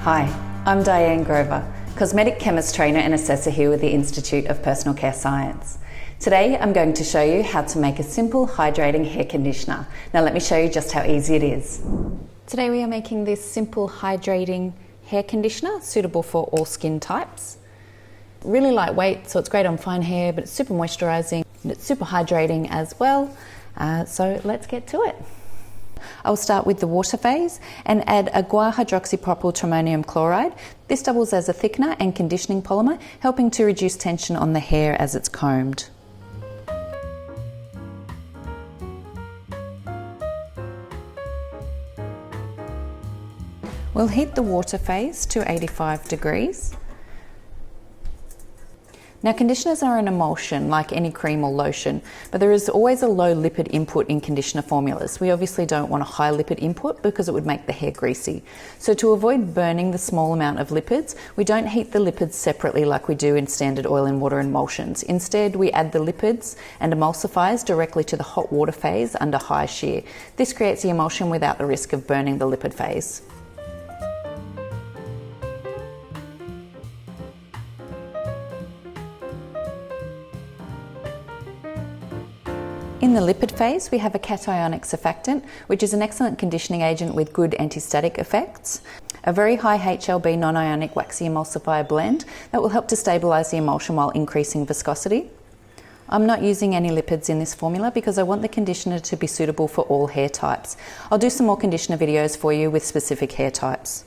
Hi, I'm Diane Grover, Cosmetic Chemist Trainer and Assessor here with the Institute of Personal Care Science. Today I'm going to show you how to make a simple hydrating hair conditioner. Now let me show you just how easy it is. Today we are making this simple hydrating hair conditioner suitable for all skin types. Really lightweight, so it's great on fine hair, but it's super moisturizing and it's super hydrating as well. So let's get to it. I'll start with the water phase and add a guar hydroxypropyl triammonium chloride. This doubles as a thickener and conditioning polymer, helping to reduce tension on the hair as it's combed. We'll heat the water phase to 85 degrees. Now, conditioners are an emulsion like any cream or lotion, but there is always a low lipid input in conditioner formulas. We obviously don't want a high lipid input because it would make the hair greasy. So to avoid burning the small amount of lipids, we don't heat the lipids separately like we do in standard oil and water emulsions. Instead, we add the lipids and emulsifiers directly to the hot water phase under high shear. This creates the emulsion without the risk of burning the lipid phase. In the lipid phase, we have a cationic surfactant, which is an excellent conditioning agent with good antistatic effects. A very high HLB non-ionic waxy emulsifier blend that will help to stabilize the emulsion while increasing viscosity. I'm not using any lipids in this formula because I want the conditioner to be suitable for all hair types. I'll do some more conditioner videos for you with specific hair types.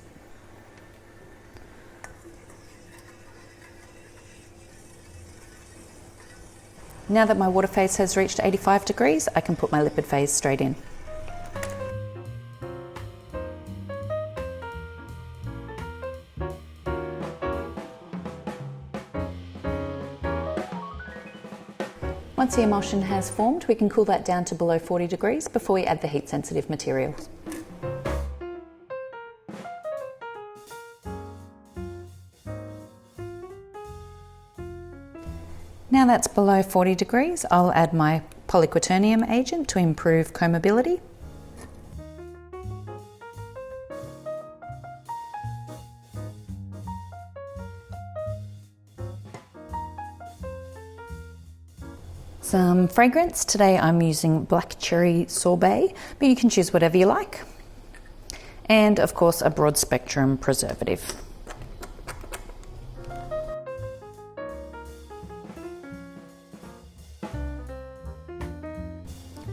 Now that my water phase has reached 85 degrees, I can put my lipid phase straight in. Once the emulsion has formed, we can cool that down to below 40 degrees before we add the heat-sensitive materials. Now that's below 40 degrees, I'll add my polyquaternium agent to improve combability. Some fragrance. Today I'm using black cherry sorbet, but you can choose whatever you like. And of course a broad spectrum preservative.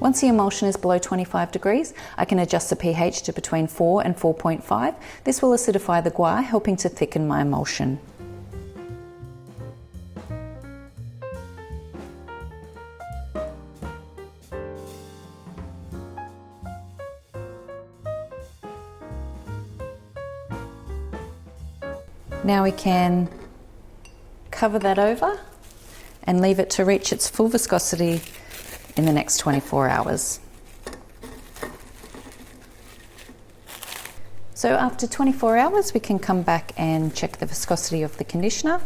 Once the emulsion is below 25 degrees, I can adjust the pH to between 4 and 4.5. This will acidify the guar, helping to thicken my emulsion. Now we can cover that over and leave it to reach its full viscosity in the next 24 hours. So after 24 hours, we can come back and check the viscosity of the conditioner.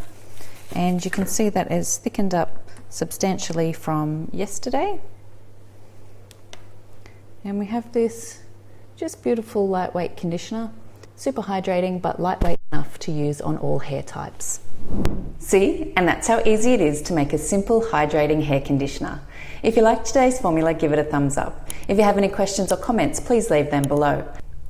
And you can see that it's thickened up substantially from yesterday. And we have this just beautiful lightweight conditioner, super hydrating but lightweight enough to use on all hair types. See, and that's how easy it is to make a simple hydrating hair conditioner. If you liked today's formula, give it a thumbs up. If you have any questions or comments, please leave them below.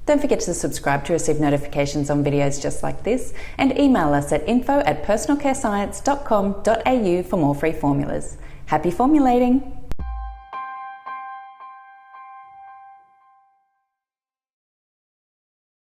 Don't forget to subscribe to receive notifications on videos just like this, and email us at info@personalcarescience.com.au for more free formulas. Happy formulating!